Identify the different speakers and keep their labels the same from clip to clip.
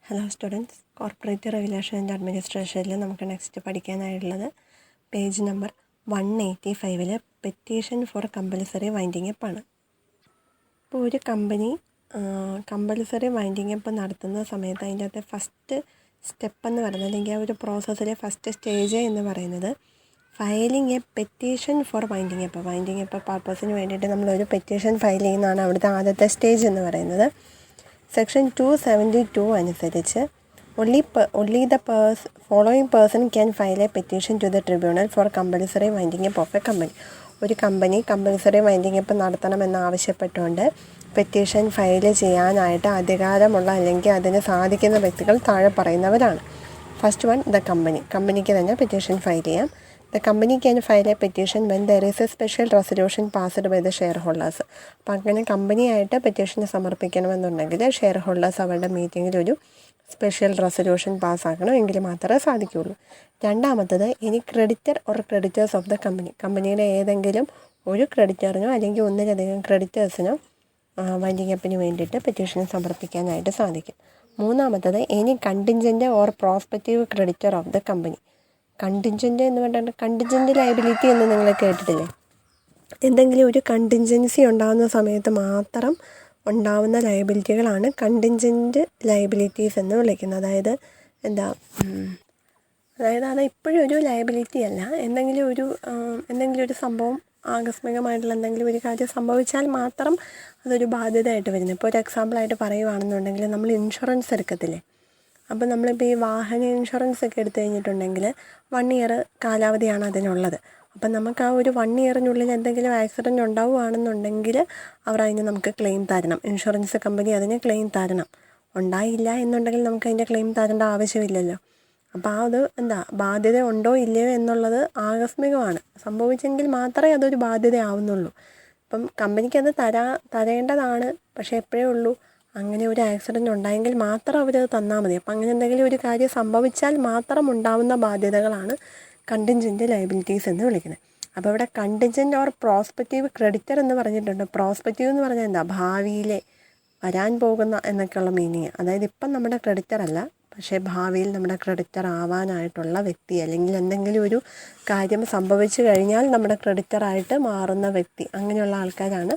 Speaker 1: Hello students, corporate regulation and അഡ്മിനിസ്ട്രേഷനിൽ നമുക്ക് next പഠിക്കാനായിട്ടുള്ളത് page number 185 petition for compulsory winding up ആണ്. ഇപ്പോൾ ഒരു കമ്പനി കമ്പൽസറി വൈൻഡിങ് അപ്പ് നടത്തുന്ന സമയത്ത് അതിൻ്റെ അകത്തെ ഫസ്റ്റ് സ്റ്റെപ്പ് എന്ന് പറയുന്നത്, അല്ലെങ്കിൽ ആ ഒരു പ്രോസസ്സിലെ ഫസ്റ്റ് സ്റ്റേജ് എന്ന് പറയുന്നത് filing a petition for winding up പർപ്പസിന് വേണ്ടിയിട്ട് നമ്മളൊരു പെറ്റീഷൻ ഫയൽ ചെയ്യുന്നതാണ് അവിടുത്തെ ആദ്യത്തെ സ്റ്റേജ് എന്ന് പറയുന്നത്. സെക്ഷൻ 272 അനുസരിച്ച് only the following person can file a petition to the tribunal for compulsory winding up of a company. ഒരു കമ്പനി കമ്പൽസറി വൈൻഡിങ് അപ്പ് നടത്തണമെന്ന് ആവശ്യപ്പെട്ടുകൊണ്ട് പെറ്റീഷൻ ഫയൽ ചെയ്യാനായിട്ട് അധികാരമുള്ള അല്ലെങ്കിൽ അതിന് സാധിക്കുന്ന വ്യക്തികൾ താഴെ പറയുന്നവരാണ്. ഫസ്റ്റ് വൺ, കമ്പനിക്ക് തന്നെ പെറ്റീഷൻ ഫയൽ ചെയ്യാം. The company can file a petition when there is a special resolution passed by the shareholders. അപ്പം അങ്ങനെ കമ്പനിയായിട്ട് പെറ്റീഷൻ സമർപ്പിക്കണമെന്നുണ്ടെങ്കിൽ ഷെയർ ഹോൾഡേഴ്സ് അവരുടെ മീറ്റിങ്ങിൽ ഒരു സ്പെഷ്യൽ റെസൊല്യൂഷൻ പാസ്സാക്കണം, എങ്കിൽ മാത്രമേ സാധിക്കുകയുള്ളൂ. രണ്ടാമത്തത്, ഇനി creditor or creditors of the കമ്പനിയുടെ ഏതെങ്കിലും ഒരു ക്രെഡിറ്ററിനോ അല്ലെങ്കിൽ ഒന്നിലധികം ക്രെഡിറ്റേഴ്സിനോ വൈൻഡിങ് അപ്പിന് വേണ്ടിയിട്ട് പെറ്റീഷൻ സമർപ്പിക്കാനായിട്ട് സാധിക്കും. മൂന്നാമത്തത്, any contingent or prospective creditor of the company. Contingent എന്ന് പറഞ്ഞാൽ കണ്ടിൻജൻ്റ് ലയബിലിറ്റി എന്ന് നിങ്ങൾ കേട്ടിട്ടില്ലേ? എന്തെങ്കിലും ഒരു കണ്ടിൻജൻസി ഉണ്ടാകുന്ന സമയത്ത് മാത്രം ഉണ്ടാവുന്ന ലയബിലിറ്റികളാണ് കണ്ടിൻജൻ്റ് ലയബിലിറ്റീസ് എന്ന് വിളിക്കുന്നത്. അതായത് അത് ഇപ്പോഴും ഒരു ലയബിലിറ്റി അല്ല. എന്തെങ്കിലും ഒരു സംഭവം ആകസ്മികമായിട്ടുള്ള എന്തെങ്കിലും ഒരു കാര്യം സംഭവിച്ചാൽ മാത്രം അതൊരു ബാധ്യതയായിട്ട് വരുന്നത്. ഇപ്പോൾ ഒരു എക്സാമ്പിളായിട്ട് പറയുകയാണെന്നുണ്ടെങ്കിൽ, നമ്മൾ ഇൻഷുറൻസ് എടുക്കത്തില്ലേ? അപ്പോൾ നമ്മളിപ്പോൾ ഈ വാഹന ഇൻഷുറൻസ് ഒക്കെ എടുത്തു കഴിഞ്ഞിട്ടുണ്ടെങ്കിൽ 1 ഇയർ കാലാവധിയാണ് അതിനുള്ളത്. അപ്പം നമുക്ക് ആ ഒരു 1 ഇയറിനുള്ളിൽ എന്തെങ്കിലും ആക്സിഡൻറ്റ് ഉണ്ടാവുകയാണെന്നുണ്ടെങ്കിൽ അവർ അതിന് നമുക്ക് ക്ലെയിം തരണം. ഇൻഷുറൻസ് കമ്പനി അതിന് ക്ലെയിം തരണം. ഉണ്ടായില്ല എന്നുണ്ടെങ്കിൽ നമുക്ക് അതിൻ്റെ ക്ലെയിം തരേണ്ട ആവശ്യമില്ലല്ലോ. അപ്പോൾ അത് ബാധ്യത ഉണ്ടോ ഇല്ലയോ എന്നുള്ളത് ആകസ്മികമാണ്. സംഭവിച്ചെങ്കിൽ മാത്രമേ അതൊരു ബാധ്യതയാവുന്നുള്ളൂ. അപ്പം കമ്പനിക്ക് അത് തരേണ്ടതാണ്. പക്ഷേ എപ്പോഴേ ഉള്ളൂ, അങ്ങനെ ഒരു ആക്സിഡൻറ്റ് ഉണ്ടായെങ്കിൽ മാത്രം അവരത് തന്നാൽ മതി. അപ്പം അങ്ങനെ എന്തെങ്കിലും ഒരു കാര്യം സംഭവിച്ചാൽ മാത്രം ഉണ്ടാവുന്ന ബാധ്യതകളാണ് കണ്ടിൻജൻ്റ് ലയബിലിറ്റീസ് എന്ന് വിളിക്കുന്നത്. അപ്പോൾ ഇവിടെ കണ്ടിൻജൻ്റ് ഓർ പ്രോസ്പെക്റ്റീവ് ക്രെഡിറ്റർ എന്ന് പറഞ്ഞിട്ടുണ്ട്. പ്രോസ്പെക്റ്റീവ് എന്ന് പറഞ്ഞാൽ ഭാവിയിലെ വരാൻ പോകുന്ന എന്നൊക്കെയുള്ള മീനിങ്. അതായത് ഇപ്പം നമ്മുടെ ക്രെഡിറ്റർ അല്ല, പക്ഷേ ഭാവിയിൽ നമ്മുടെ ക്രെഡിറ്റർ ആവാനായിട്ടുള്ള വ്യക്തി, അല്ലെങ്കിൽ എന്തെങ്കിലും ഒരു കാര്യം സംഭവിച്ചു കഴിഞ്ഞാൽ നമ്മുടെ ക്രെഡിറ്ററായിട്ട് മാറുന്ന വ്യക്തി, അങ്ങനെയുള്ള ആൾക്കാരാണ്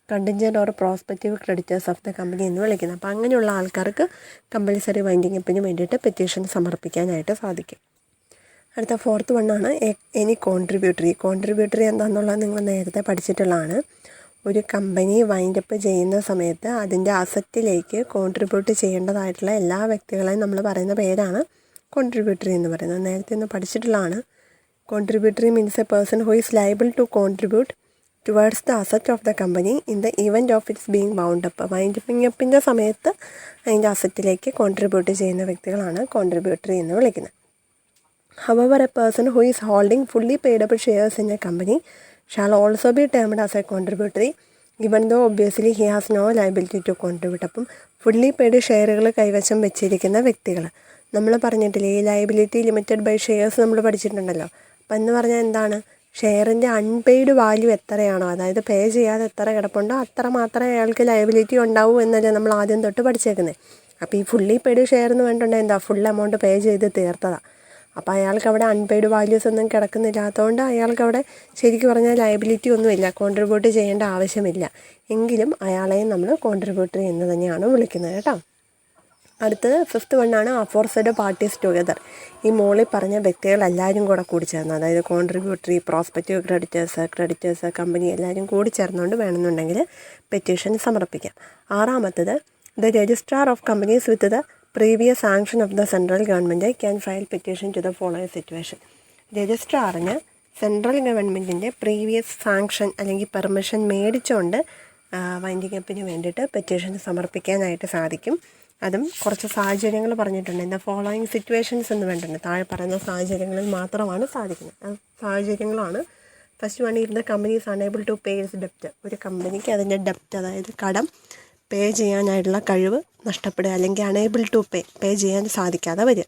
Speaker 1: contingent or prospective creditors of the company എന്ന് വിളിക്കുന്നത്. അപ്പോൾ അങ്ങനെയുള്ള ആൾക്കാർക്ക് കമ്പൽസറി വൈൻഡിങ് അപ്പിന് വേണ്ടിയിട്ട് പെറ്റീഷൻ സമർപ്പിക്കാനായിട്ട് സാധിക്കും. അടുത്ത 4th വണ്ണാണ് എനി കോൺട്രിബ്യൂട്ടറി എന്താണെന്നുള്ളത് നിങ്ങൾ നേരത്തെ പഠിച്ചിട്ടുള്ളതാണ്. ഒരു കമ്പനി വൈൻഡപ്പ് ചെയ്യുന്ന സമയത്ത് അതിൻ്റെ അസറ്റിലേക്ക് കോൺട്രിബ്യൂട്ട് ചെയ്യേണ്ടതായിട്ടുള്ള എല്ലാ വ്യക്തികളെയും നമ്മൾ പറയുന്ന പേരാണ് കോൺട്രിബ്യൂട്ടറി എന്ന് പറയുന്നത്. നേരത്തെ ഒന്ന് പഠിച്ചിട്ടുള്ളതാണ്. Contributory means a person who is liable to contribute towards the asset of the company in the event of its being wound up. Winding അപ്പിൻ്റെ സമയത്ത് അതിൻ്റെ അസറ്റിലേക്ക് കോൺട്രിബ്യൂട്ട് ചെയ്യുന്ന വ്യക്തികളാണ് കോൺട്രിബ്യൂട്ടറി എന്ന് വിളിക്കുന്നത്. However, a person who is holding fully paid-up shares in a company shall also be termed as a contributory, even though obviously he has no liability to contribute. അപ്പം fully paid ഷെയറുകൾ കൈവശം വെച്ചിരിക്കുന്ന വ്യക്തികൾ, നമ്മൾ പറഞ്ഞിട്ടില്ലേ ഈ liability limited by shares നമ്മൾ പഠിച്ചിട്ടുണ്ടല്ലോ. അപ്പം എന്ന് പറഞ്ഞാൽ എന്താണ്? ഷെയറിൻ്റെ അൺപെയ്ഡ് വാല്യൂ എത്രയാണോ, അതായത് പേ ചെയ്യാതെ എത്ര കിടപ്പുണ്ടോ അത്ര മാത്രമേ അയാൾക്ക് ലയബിലിറ്റി ഉണ്ടാവൂ എന്നല്ലേ നമ്മൾ ആദ്യം തൊട്ട് പഠിച്ചേക്കുന്നത്. അപ്പോൾ ഈ ഫുള്ളി പെയ്ഡ് ഷെയർ എന്ന് പറഞ്ഞിട്ടുണ്ടെങ്കിൽ ഫുൾ എമൗണ്ട് പേ ചെയ്ത് തീർത്തതാണ്. അപ്പോൾ അയാൾക്ക് അവിടെ അൺപെയ്ഡ് വാല്യൂസ് ഒന്നും കിടക്കുന്നില്ലാത്തതുകൊണ്ട് അയാൾക്ക് അവിടെ ശരിക്കും പറഞ്ഞാൽ ലയബിലിറ്റി ഒന്നുമില്ല, കോൺട്രിബ്യൂട്ട് ചെയ്യേണ്ട ആവശ്യമില്ല. എങ്കിലും അയാളെയും നമ്മൾ കോൺട്രിബ്യൂട്ടറി എന്ന് തന്നെയാണ് വിളിക്കുന്നത് കേട്ടോ. അടുത്തത് 5th വണ്ണാണ് അഫോർസെഡ് പാർട്ടീസ് ടുഗദർ. ഈ മോളിൽ പറഞ്ഞ വ്യക്തികൾ എല്ലാവരും കൂടെ കൂടി ചേർന്ന്, അതായത് കോൺട്രിബ്യൂട്ടറി, പ്രോസ്പെക്റ്റീവ് ക്രെഡിറ്റേഴ്സ്, കമ്പനി എല്ലാവരും കൂടി ചേർന്നുകൊണ്ട് വേണമെന്നുണ്ടെങ്കിൽ പെറ്റീഷൻ സമർപ്പിക്കാം. 6ാമത്തത്, the registrar of companies with the previous sanction of the central government can file petition to the following situation. രജിസ്ട്രാറിന് സെൻട്രൽ ഗവൺമെൻറ്റിൻ്റെ പ്രീവിയസ് സാങ്ഷൻ അല്ലെങ്കിൽ പെർമിഷൻ മേടിച്ചുകൊണ്ട് വൈൻഡിങ് അപ്പിന് വേണ്ടിയിട്ട് പെറ്റീഷൻ സമർപ്പിക്കാനായിട്ട് സാധിക്കും. അതും കുറച്ച് സാഹചര്യങ്ങൾ പറഞ്ഞിട്ടുണ്ട്. ദ ഫോളോയിങ് സിറ്റുവേഷൻസ് എന്ന് വേണ്ടിട്ടുണ്ട്. താഴെ പറയുന്ന സാഹചര്യങ്ങളിൽ മാത്രമാണ് സാധിക്കുന്നത്. സാഹചര്യങ്ങളാണ് first one, if the company is unable to pay its ഡെപ്റ്റ്. ഒരു കമ്പനിക്ക് അതിൻ്റെ ഡെപ്റ്റ്, അതായത് കടം പേ ചെയ്യാനായിട്ടുള്ള കഴിവ് നഷ്ടപ്പെടുക, അല്ലെങ്കിൽ അണേബിൾ ടു പേ ചെയ്യാൻ സാധിക്കാതെ വരിക.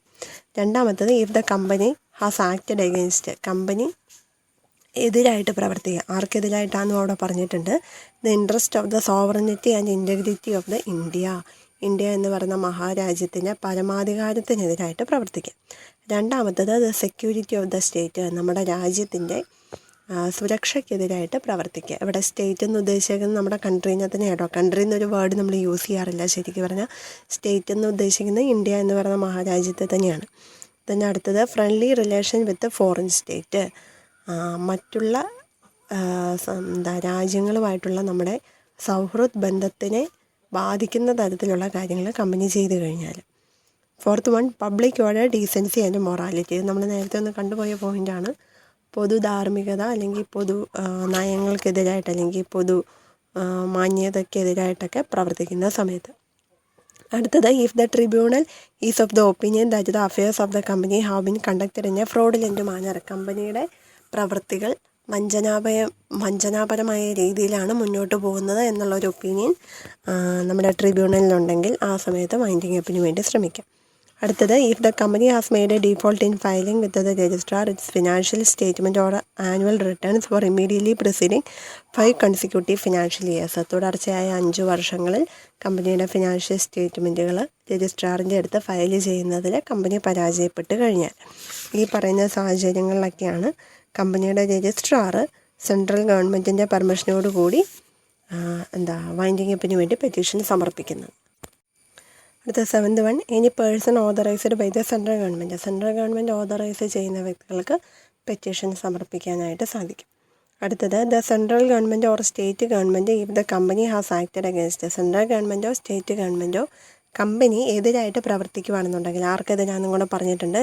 Speaker 1: രണ്ടാമത്തത്, if the company has acted against, company എതിരായിട്ട് പ്രവർത്തിക്കുക. ആർക്കെതിരായിട്ടാണെന്നും അവിടെ പറഞ്ഞിട്ടുണ്ട്. The interest of the sovereignty and integrity of the India എന്ന് പറയുന്ന മഹാരാജ്യത്തിൻ്റെ പരമാധികാരത്തിനെതിരായിട്ട് പ്രവർത്തിക്കുക. രണ്ടാമത്തത് the security of the state, നമ്മുടെ രാജ്യത്തിൻ്റെ സുരക്ഷയ്ക്കെതിരായിട്ട് പ്രവർത്തിക്കുക. ഇവിടെ സ്റ്റേറ്റ് എന്ന് ഉദ്ദേശിക്കുന്നത് നമ്മുടെ കൺട്രീനെ തന്നെ കേട്ടോ. കൺട്രി എന്നൊരു വേർഡ് നമ്മൾ യൂസ് ചെയ്യാറില്ല. ശരിക്കും പറഞ്ഞാൽ സ്റ്റേറ്റ് എന്ന് ഉദ്ദേശിക്കുന്നത് ഇന്ത്യ എന്ന് പറയുന്ന മഹാരാജ്യത്തെ തന്നെയാണ്. പിന്നെ അടുത്തത് friendly relation with foreign state, മറ്റുള്ള രാജ്യങ്ങളുമായിട്ടുള്ള നമ്മുടെ സൗഹൃദ ബന്ധത്തിനെ ബാധിക്കുന്ന തരത്തിലുള്ള കാര്യങ്ങൾ കമ്പനി ചെയ്തു കഴിഞ്ഞാൽ. Fourth one public order, decency and morality. നമ്മൾ നേരത്തെ ഒന്ന് കണ്ടുപോയ പോയിൻ്റാണ്. പൊതു ധാർമ്മികത അല്ലെങ്കിൽ പൊതു നയങ്ങൾക്കെതിരായിട്ട് അല്ലെങ്കിൽ പൊതു മാന്യതയ്ക്കെതിരായിട്ടൊക്കെ പ്രവർത്തിക്കുന്ന സമയത്ത്. അടുത്തത് if the tribunal is of the opinion that the affairs of the company have been conducted in a fraudulent manner, കമ്പനിയുടെ പ്രവൃത്തികൾ വഞ്ചനാപരമായ രീതിയിലാണ് മുന്നോട്ട് പോകുന്നത് എന്നുള്ളൊരു ഒപ്പീനിയൻ നമ്മുടെ ട്രിബ്യൂണലിലുണ്ടെങ്കിൽ ആ സമയത്ത് വൈൻഡിങ് അപ്പിന് വേണ്ടി ശ്രമിക്കാം. അടുത്തത് if the company has made a default in filing with the registrar its financial statement or annual returns for immediately preceding 5 consecutive financial years, തുടർച്ചയായ 5 വർഷങ്ങളിൽ കമ്പനിയുടെ ഫിനാൻഷ്യൽ സ്റ്റേറ്റ്മെൻറ്റുകൾ രജിസ്ട്രാറിൻ്റെ അടുത്ത് ഫയൽ ചെയ്യുന്നതിൽ കമ്പനി പരാജയപ്പെട്ട് കഴിഞ്ഞാൽ ഈ പറയുന്ന സാഹചര്യങ്ങളിലൊക്കെയാണ് കമ്പനിയുടെ രജിസ്ട്രാർ സെൻട്രൽ ഗവൺമെൻറ്റിൻ്റെ പെർമിഷനോടുകൂടി വൈൻഡിങ് അപ്പിന് വേണ്ടി പെറ്റീഷൻ സമർപ്പിക്കുന്നത്. അടുത്ത 7th one, any person authorised by the central government, central government authorise ചെയ്യുന്ന വ്യക്തികൾക്ക് പെറ്റീഷൻ സമർപ്പിക്കാനായിട്ട് സാധിക്കും. അടുത്തത് the central government or state government if the company has acted against, central ഗവൺമെൻറ്റോ സ്റ്റേറ്റ് ഗവൺമെൻറ്റോ കമ്പനി എതിരായിട്ട് പ്രവർത്തിക്കുകയാണെന്നുണ്ടെങ്കിൽ ആർക്കെതിരാണെന്നും കൂടെ പറഞ്ഞിട്ടുണ്ട്.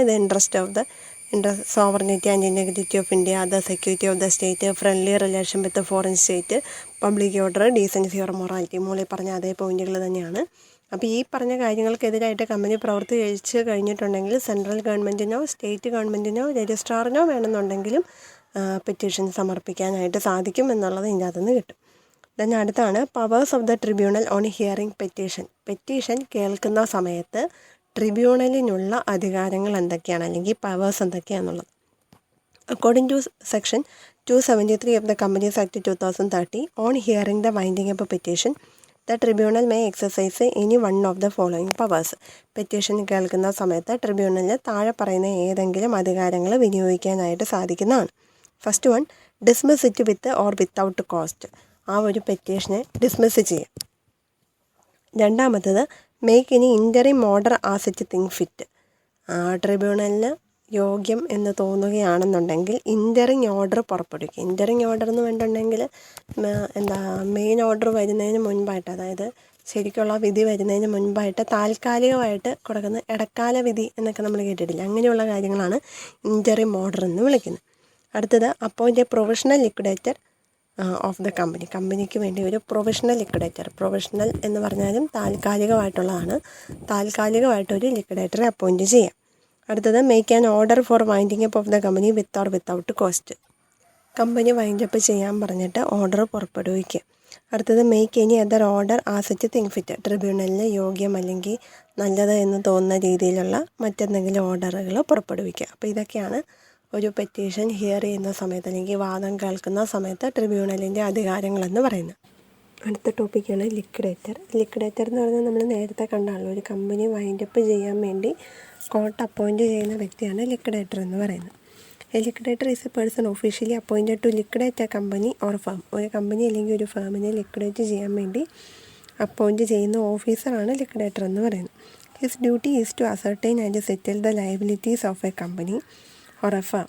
Speaker 1: ഇത് sovereignty and integrity of India, the security of the state, friendly relation with foreign state, public order, decency or morality, മൂളി പറഞ്ഞ അതേ പോയിന്റുകൾ തന്നെയാണ്. അപ്പോൾ ഈ പറഞ്ഞ കാര്യങ്ങൾക്കെതിരായിട്ട് കമ്പനി പ്രവർത്തിച്ച് കഴിഞ്ഞിട്ടുണ്ടെങ്കിൽ സെൻട്രൽ ഗവൺമെൻറ്റിനോ സ്റ്റേറ്റ് ഗവൺമെൻറ്റിനോ രജിസ്ട്രാറിനോ വേണമെന്നുണ്ടെങ്കിലും പെറ്റീഷൻ സമർപ്പിക്കാനായിട്ട് സാധിക്കും എന്നുള്ളത് ഇതിൻ്റെ അകത്തുനിന്ന് കിട്ടും. then അടുത്താണ് powers of the tribunal on hearing petition, petition കേൾക്കുന്ന സമയത്ത് ട്രിബ്യൂണലിനുള്ള അധികാരങ്ങൾ എന്തൊക്കെയാണ് അല്ലെങ്കിൽ പവേഴ്സ് എന്തൊക്കെയാണെന്നുള്ളത്. According to section 273 of the Companies Act 2030 on hearing the winding up petition, the tribunal may exercise any one of the following powers. Petition കേൾക്കുന്ന സമയത്ത് ട്രിബ്യൂണലിന് താഴെ പറയുന്ന ഏതെങ്കിലും അധികാരങ്ങൾ വിനിയോഗിക്കാനായിട്ട് സാധിക്കുന്നതാണ്. First one, dismiss it with or without cost, ആ ഒരു പെറ്റീഷനെ ഡിസ്മിസ് ചെയ്യാം. രണ്ടാമത്തത്, make any interim order as it think fit, ട്രിബ്യൂണലിന് യോഗ്യം എന്ന് തോന്നുകയാണെന്നുണ്ടെങ്കിൽ ഇൻ്ററിങ് ഓർഡർ പുറപ്പെടുവിക്കുക. ഇൻ്ററിങ് ഓർഡർ എന്ന് വേണ്ടിയിട്ടുണ്ടെങ്കിൽ മെയിൻ ഓർഡർ വരുന്നതിന് മുൻപായിട്ട്, അതായത് ശരിക്കുള്ള വിധി വരുന്നതിന് മുൻപായിട്ട് താൽക്കാലികമായിട്ട് കൊടുക്കുന്ന ഇടക്കാല വിധി എന്നൊക്കെ നമ്മൾ കേട്ടിട്ടില്ല, അങ്ങനെയുള്ള കാര്യങ്ങളാണ് ഇൻ്ററിം ഓർഡർ എന്ന് വിളിക്കുന്നത്. അടുത്തത്, appoint A provisional liquidator of the company, കമ്പനിക്ക് വേണ്ടി ഒരു പ്രൊവിഷണൽ ലിക്വിഡേറ്റർ, പ്രൊവിഷണൽ എന്ന് പറഞ്ഞാലും താൽക്കാലികമായിട്ടുള്ളതാണ്, താൽക്കാലികമായിട്ടൊരു ലിക്വിഡേറ്ററെ അപ്പോയിൻറ്റ് ചെയ്യാം. അടുത്തത്, make an order for winding up of the company with or without cost, company wind up ചെയ്യാൻ പറഞ്ഞിട്ട് ഓർഡർ പുറപ്പെടുവിക്കുക. അടുത്തത്, make any other order as it think fit, ട്രിബ്യൂണലിന് യോഗ്യം അല്ലെങ്കിൽ നല്ലത് എന്ന് തോന്നുന്ന രീതിയിലുള്ള മറ്റെന്തെങ്കിലും ഓർഡറുകൾ പുറപ്പെടുവിക്കുക. അപ്പോൾ ഇതൊക്കെയാണ് ഒരു പെറ്റീഷൻ ഹിയർ ചെയ്യുന്ന സമയത്ത് അല്ലെങ്കിൽ വാദം കേൾക്കുന്ന സമയത്ത് ട്രിബ്യൂണലിൻ്റെ അധികാരങ്ങളെന്ന് പറയുന്നത്. അടുത്ത ടോപ്പിക്കാണ് ലിക്വിഡേറ്റർ. ലിക്വിഡേറ്റർ എന്ന് പറഞ്ഞാൽ നമ്മൾ നേരത്തെ കണ്ടാണല്ലോ, ഒരു കമ്പനി വൈൻഡപ്പ് ചെയ്യാൻ വേണ്ടി കോർട്ട് അപ്പോയിൻറ്റ് ചെയ്യുന്ന വ്യക്തിയാണ് ലിക്വിഡേറ്റർ എന്ന് പറയുന്നത്. A liquidator is a person officially appointed to liquidate a company or firm, ഒരു കമ്പനി അല്ലെങ്കിൽ ഒരു ഫേമിനെ ലിക്വിഡേറ്റ് ചെയ്യാൻ വേണ്ടി അപ്പോയിൻറ്റ് ചെയ്യുന്ന ഓഫീസറാണ് ലിക്വിഡേറ്റർ എന്ന് പറയുന്നത്. His duty is to ascertain and settle the liabilities of a company or a firm,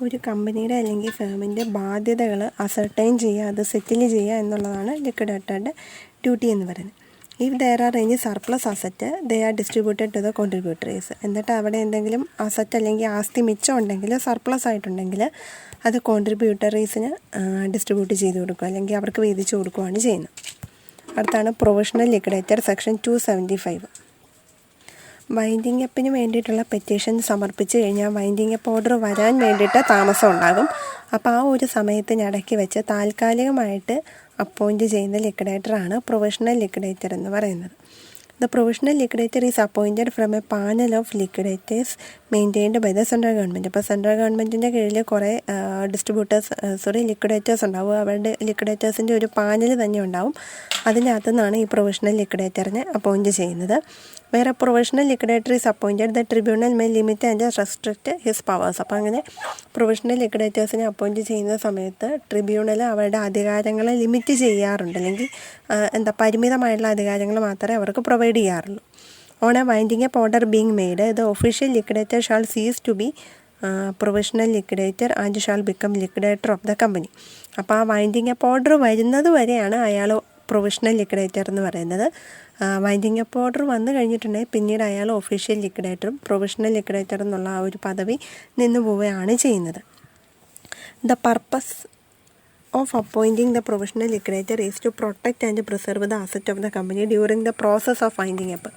Speaker 1: ഒരു കമ്പനിയുടെ അല്ലെങ്കിൽ ഫേമിൻ്റെ ബാധ്യതകൾ അസർട്ടൈൻ ചെയ്യുക, അത് സെറ്റിൽ ചെയ്യുക എന്നുള്ളതാണ് ലിക്വിഡേറ്ററുടെ ഡ്യൂട്ടി എന്ന് പറയുന്നത്. If there are any surplus asset they are distributed to the contributories, എന്നിട്ട് അവിടെ എന്തെങ്കിലും അസറ്റ് അല്ലെങ്കിൽ ആസ്തി മിച്ചം ഉണ്ടെങ്കിൽ, സർപ്ലസ് ആയിട്ടുണ്ടെങ്കിൽ അത് കോൺട്രിബ്യൂട്ടറീസിന് ഡിസ്ട്രിബ്യൂട്ട് ചെയ്ത് കൊടുക്കുക അല്ലെങ്കിൽ അവർക്ക് വീതിച്ച് കൊടുക്കുകയാണ് ചെയ്യുന്നത്. അടുത്താണ് പ്രൊവിഷണൽ ലിക്വിഡേറ്റർ, സെക്ഷൻ 275. വൈൻഡിങ് അപ്പിന് വേണ്ടിയിട്ടുള്ള പെറ്റീഷൻ സമർപ്പിച്ച് കഴിഞ്ഞാൽ വൈൻഡിങ് അപ്പ് ഓർഡർ വരാൻ വേണ്ടിയിട്ട് താമസം ഉണ്ടാകും. അപ്പോൾ ആ ഒരു സമയത്തിനിടയ്ക്ക് വെച്ച് താൽക്കാലികമായിട്ട് അപ്പോയിൻറ്റ് ചെയ്യുന്ന ലിക്വിഡേറ്ററാണ് പ്രൊവിഷണൽ ലിക്വിഡേറ്റർ എന്ന് പറയുന്നത്. The provisional liquidator is appointed from a panel of liquidators maintained by the central government. അപ്പോൾ സെൻട്രൽ ഗവൺമെൻറ്റിൻ്റെ കീഴിൽ കുറേ ലിക്വിഡേറ്റേഴ്സ് ഉണ്ടാവും. അവരുടെ ലിക്വിഡേറ്റേഴ്സിൻ്റെ ഒരു പാനൽ തന്നെ ഉണ്ടാവും. അതിനകത്തു നിന്നാണ് ഈ പ്രൊവിഷണൽ ലിക്വിഡേറ്ററിനെ അപ്പോയിൻറ്റ് ചെയ്യുന്നത്. വേറെ provisional liquidator is appointed the tribunal may limit and restrict his powers. അപ്പോൾ അങ്ങനെ പ്രൊവിഷണൽ ലിക്വിഡേറ്റേഴ്സിനെ അപ്പോയിൻറ്റ് ചെയ്യുന്ന സമയത്ത് ട്രിബ്യൂണൽ അവരുടെ അധികാരങ്ങളെ ലിമിറ്റ് ചെയ്യാറുണ്ട്, അല്ലെങ്കിൽ പരിമിതമായിട്ടുള്ള അധികാരങ്ങൾ മാത്രമേ അവർക്ക് പ്രൊവൈഡ് ചെയ്യാറുള്ളൂ. On a winding up order being made the official liquidator shall cease to be provisional liquidator and shall become liquidator of the company. അപ്പോൾ ആ വൈൻഡിങ് അപ്പ് ഓർഡർ വരുന്നത് വരെയാണ് അയാൾ പ്രൊവിഷണൽ ലിക്വിഡേറ്റർ എന്ന് പറയുന്നത്. വൈൻഡിങ് അപ്പ് ഓർഡർ വന്നു കഴിഞ്ഞിട്ടുണ്ടെങ്കിൽ പിന്നീട് അയാൾ ഒഫീഷ്യൽ ലിക്വിഡേറ്ററും പ്രൊവിഷണൽ ലിക്വിഡേറ്റർ എന്നുള്ള ആ ഒരു പദവി നിന്ന് പോവുകയാണ് ചെയ്യുന്നത്. The purpose of appointing the provisional liquidator is to protect and preserve the asset of the company during the process of winding up.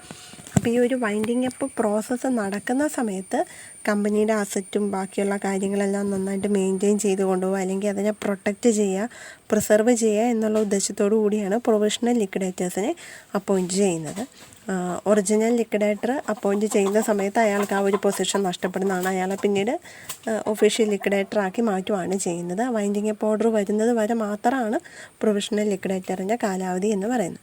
Speaker 1: അപ്പോൾ ഈ ഒരു വൈൻഡിങ് അപ്പ് പ്രോസസ്സ് നടക്കുന്ന സമയത്ത് കമ്പനിയുടെ അസറ്റും ബാക്കിയുള്ള കാര്യങ്ങളെല്ലാം നന്നായിട്ട് മെയിൻറ്റെയിൻ ചെയ്ത് കൊണ്ടുപോകുക, അല്ലെങ്കിൽ അതിനെ പ്രൊട്ടക്റ്റ് ചെയ്യുക, പ്രിസർവ് ചെയ്യുക എന്നുള്ള ഉദ്ദേശത്തോടു കൂടിയാണ് പ്രൊവിഷണൽ ലിക്വിഡേറ്റേഴ്സിനെ അപ്പോയിൻറ്റ് ചെയ്യുന്നത്. ഒറിജിനൽ ലിക്വിഡേറ്റർ അപ്പോയിൻറ്റ് ചെയ്യുന്ന സമയത്ത് അയാൾക്ക് ആ ഒരു പൊസിഷൻ നഷ്ടപ്പെടുന്നതാണ്. അയാളെ പിന്നീട് ഒഫീഷ്യൽ ലിക്വിഡേറ്ററാക്കി മാറ്റുകയാണ് ചെയ്യുന്നത്. വൈൻഡിങ് അപ്പ് ഓർഡർ വരുന്നത് വരെ മാത്രമാണ് പ്രൊവിഷണൽ ലിക്വിഡേറ്ററിൻ്റെ കാലാവധി എന്ന് പറയുന്നത്.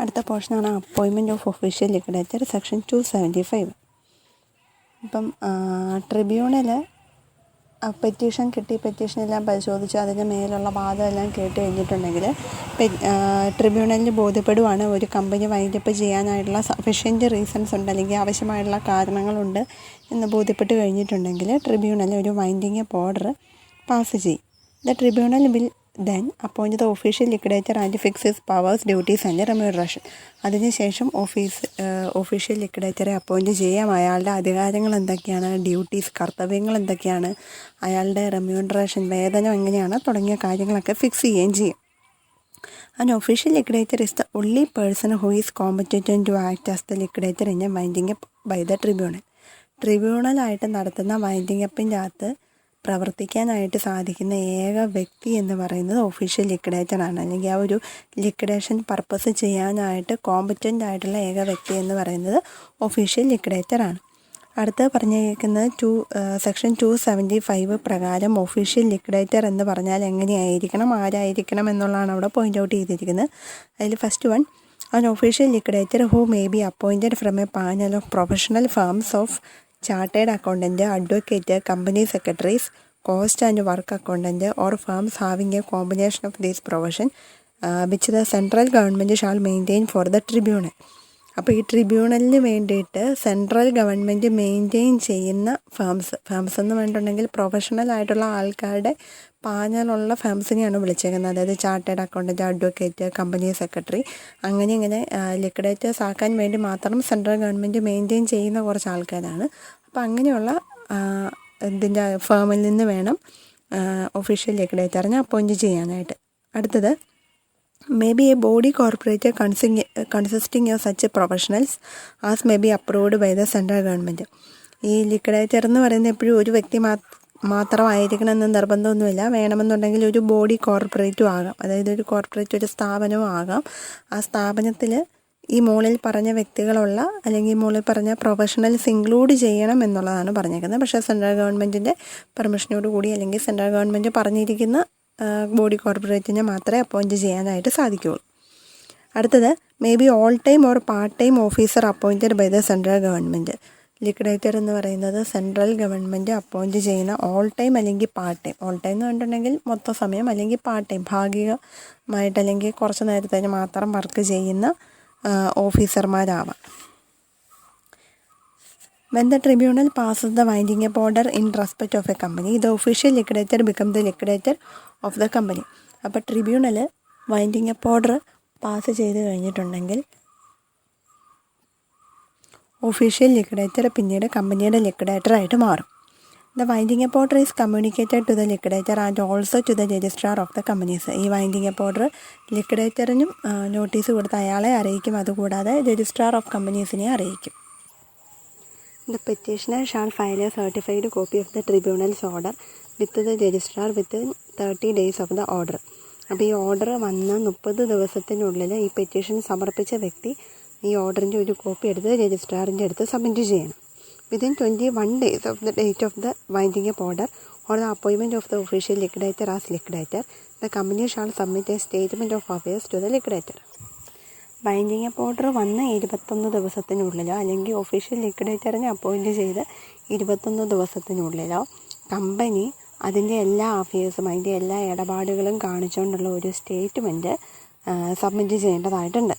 Speaker 1: അടുത്ത പോർഷനാണ് appointment of official liquidator, section 275. ഇപ്പം ട്രിബ്യൂണൽ പെറ്റീഷൻ കിട്ടി, പെറ്റീഷനെല്ലാം പരിശോധിച്ച് അതിന് മേലുള്ള വാദമെല്ലാം കേട്ട് കഴിഞ്ഞിട്ടുണ്ടെങ്കിൽ ട്രിബ്യൂണലിന് ബോധ്യപ്പെടുവാണ് ഒരു കമ്പനി വൈൻഡപ്പ് ചെയ്യാനായിട്ടുള്ള സഫിഷ്യൻറ്റ് റീസൺസ് ഉണ്ട്, അല്ലെങ്കിൽ ആവശ്യമായിട്ടുള്ള കാരണങ്ങളുണ്ട് എന്ന് ബോധ്യപ്പെട്ട് കഴിഞ്ഞിട്ടുണ്ടെങ്കിൽ ട്രിബ്യൂണൽ ഒരു വൈൻഡിങ് അപ്പ് ഓർഡർ പാസ് ചെയ്യും. The tribunal will then appoint the official liquidator and fix his powers, duties and remuneration. അതിനുശേഷം ഒഫീഷ്യൽ ലിക്വിഡേറ്ററെ അപ്പോയിൻറ്റ് ചെയ്യാം. അയാളുടെ അധികാരങ്ങൾ എന്തൊക്കെയാണ്, ഡ്യൂട്ടീസ് കർത്തവ്യങ്ങൾ എന്തൊക്കെയാണ്, അയാളുടെ റെമ്യൂണറേഷൻ വേതനം എങ്ങനെയാണ് തുടങ്ങിയ കാര്യങ്ങളൊക്കെ ഫിക്സ് ചെയ്യുകയും ചെയ്യും. An official liquidator is the only person who is competent to act as the liquidator in a winding up by the tribunal. ട്രിബ്യൂണലായിട്ട് നടത്തുന്ന വൈൻഡിങ് അപ്പിൻ്റെ അകത്ത് പ്രവർത്തിക്കാനായിട്ട് സാധിക്കുന്ന ഏക വ്യക്തി എന്ന് പറയുന്നത് ഒഫീഷ്യൽ ലിക്വിഡേറ്ററാണ്, അല്ലെങ്കിൽ ആ ഒരു ലിക്വിഡേഷൻ പർപ്പസ് ചെയ്യാനായിട്ട് കോമ്പറ്റൻ്റ് ആയിട്ടുള്ള ഏക വ്യക്തി എന്ന് പറയുന്നത് ഒഫീഷ്യൽ ലിക്വിഡേറ്ററാണ്. അടുത്ത് പറഞ്ഞിരിക്കുന്നത് സെക്ഷൻ 275 പ്രകാരം ഒഫീഷ്യൽ ലിക്വിഡേറ്റർ എന്ന് പറഞ്ഞാൽ എങ്ങനെയായിരിക്കണം, ആരായിരിക്കണം എന്നുള്ളതാണ് അവിടെ പോയിൻ്റ് ഔട്ട് ചെയ്തിരിക്കുന്നത്. അതിൽ first one, an official liquidator who may be appointed from a panel of professional firms of chartered accountant, advocate, company secretaries, cost and work accountant, or firms having a combination of these profession which the central government shall maintain for the tribunal. അപ്പോൾ ഈ ട്രിബ്യൂണലിന് വേണ്ടിയിട്ട് central government maintain ചെയ്യുന്ന firms എന്ന് പറഞ്ഞിട്ടുണ്ടെങ്കിൽ professional ആയിട്ടുള്ള ആൾക്കാരുടെ പാനലുള്ള ഫേംസിനെയാണ് വിളിച്ചേക്കുന്നത്. അതായത് chartered accountant, advocate, company secretary, അങ്ങനെ ലിക്വിഡേറ്റേഴ്സ് ആക്കാൻ വേണ്ടി മാത്രം സെൻട്രൽ ഗവൺമെൻറ് മെയിൻറ്റെയിൻ ചെയ്യുന്ന കുറച്ച് ആൾക്കാരാണ്. അപ്പോൾ അങ്ങനെയുള്ള ഇതിൻ്റെ ഫേമിൽ നിന്ന് വേണം ഒഫീഷ്യൽ ലിക്വിഡേറ്ററിനെ അപ്പോയിൻറ്റ് ചെയ്യാനായിട്ട്. അടുത്തത്, may be a body corporator consisting of such professionals as may be approved by the central government. ഈ ലിക്വിഡേറ്റർ എന്ന് പറയുന്നത് എപ്പോഴും ഒരു വ്യക്തി മാത്രമായിരിക്കണമെന്ന് നിർബന്ധമൊന്നുമില്ല. വേണമെന്നുണ്ടെങ്കിൽ ഒരു ബോഡി കോർപ്പറേറ്റും ആകാം, അതായത് ഒരു കോർപ്പറേറ്റ് ഒരു സ്ഥാപനവും ആകാം. ആ സ്ഥാപനത്തിൽ ഈ മുകളിൽ പറഞ്ഞ വ്യക്തികളുള്ള അല്ലെങ്കിൽ മുകളിൽ പറഞ്ഞ പ്രൊഫഷണൽസ് ഇൻക്ലൂഡ് ചെയ്യണം എന്നുള്ളതാണ് പറഞ്ഞേക്കുന്നത്. പക്ഷേ സെൻട്രൽ ഗവൺമെൻറ്റിൻ്റെ പെർമിഷനോട് കൂടി അല്ലെങ്കിൽ സെൻട്രൽ ഗവൺമെൻറ് പറഞ്ഞിരിക്കുന്ന ബോഡി കോർപ്പറേറ്റിനെ മാത്രമേ അപ്പോയിൻറ്റ് ചെയ്യാനായിട്ട് സാധിക്കുകയുള്ളൂ. അടുത്തത്, may be all time or part time officer appointed by the central government. Liquidator എന്ന് പറയുന്നത് സെൻട്രൽ ഗവൺമെൻറ് അപ്പോയിൻറ്റ് ചെയ്യുന്ന ഓൾ ടൈം അല്ലെങ്കിൽ പാർട്ട് ടൈം. ഓൾ ടൈം എന്ന് പറഞ്ഞിട്ടുണ്ടെങ്കിൽ മൊത്തം സമയം, അല്ലെങ്കിൽ പാർട്ട് ടൈം ഭാഗികമായിട്ട് അല്ലെങ്കിൽ കുറച്ച് നേരത്തേക്ക് മാത്രം വർക്ക് ചെയ്യുന്ന ഓഫീസർമാരാവാം. When the tribunal passes the winding up order in respect of a company, the official liquidator becomes the liquidator of the company. അപ്പോൾ tribunal winding up order pass ചെയ്ത് കഴിഞ്ഞിട്ടുണ്ടെങ്കിൽ ഒഫീഷ്യൽ ലിക്വിഡേറ്റർ പിന്നീട് കമ്പനിയുടെ ലിക്വിഡേറ്ററായിട്ട് മാറും. The winding up order is communicated to the liquidator and also to the registrar of the companies. ഈ winding up order ലിക്വിഡേറ്ററിനും notice കൊടുത്ത് അയാളെ അറിയിക്കും, അതുകൂടാതെ രജിസ്ട്രാർ ഓഫ് കമ്പനീസിനെ അറിയിക്കും. The petitioner shall file a certified copy of the tribunal's order with the registrar within 30 days of the order. അപ്പോൾ ഈ order വന്ന 30 ദിവസത്തിനുള്ളിൽ ഈ പെറ്റീഷൻ സമർപ്പിച്ച വ്യക്തി
Speaker 2: ഈ ഓർഡറിൻ്റെ ഒരു കോപ്പി എടുത്ത് രജിസ്ട്രാറിൻ്റെ അടുത്ത് സബ്മിറ്റ് ചെയ്യണം. Within 21 days of the date of the winding up order or the appointment of the official liquidator as liquidator, the company shall submit a statement of affairs to the liquidator. Binding up order വന്ന് 21 ദിവസത്തിനുള്ളിലോ അല്ലെങ്കിൽ official ലിക്വിഡേറ്ററിനെ appoint ചെയ്ത് 21 ദിവസത്തിനുള്ളിലോ company അതിൻ്റെ എല്ലാ അഫയേഴ്സും അതിൻ്റെ എല്ലാ ഇടപാടുകളും കാണിച്ചുകൊണ്ടുള്ള ഒരു statement submit ചെയ്യേണ്ടതായിട്ടുണ്ട്.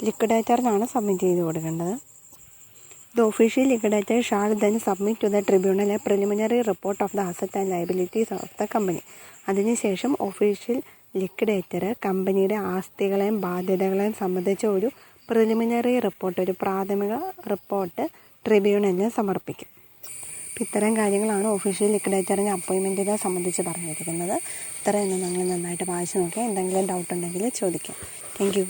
Speaker 2: ലിക്വിഡേറ്ററിനാണ് സബ്മിറ്റ് ചെയ്ത് കൊടുക്കേണ്ടത്. The official liquidator shall then submit to the tribunal a preliminary report of the assets and liabilities of the company. അതിനുശേഷം ഒഫീഷ്യൽ ലിക്വിഡേറ്റർ കമ്പനിയുടെ ആസ്തികളെയും ബാധ്യതകളെയും സംബന്ധിച്ച ഒരു പ്രിലിമിനറി റിപ്പോർട്ട്, ഒരു പ്രാഥമിക റിപ്പോർട്ട് ട്രിബ്യൂണലിന് സമർപ്പിക്കും. ഇത്തരം കാര്യങ്ങളാണ് ഒഫീഷ്യൽ ലിക്വിഡേറ്ററിൻ്റെ അപ്പോയിൻമെൻറ്റിനെ സംബന്ധിച്ച് പറഞ്ഞിരിക്കുന്നത്. ഇത്രയൊന്നും നിങ്ങൾ നന്നായിട്ട് വായിച്ച് നോക്കിയാൽ എന്തെങ്കിലും ഡൗട്ട് ഉണ്ടെങ്കിൽ ചോദിക്കാം. Thank you.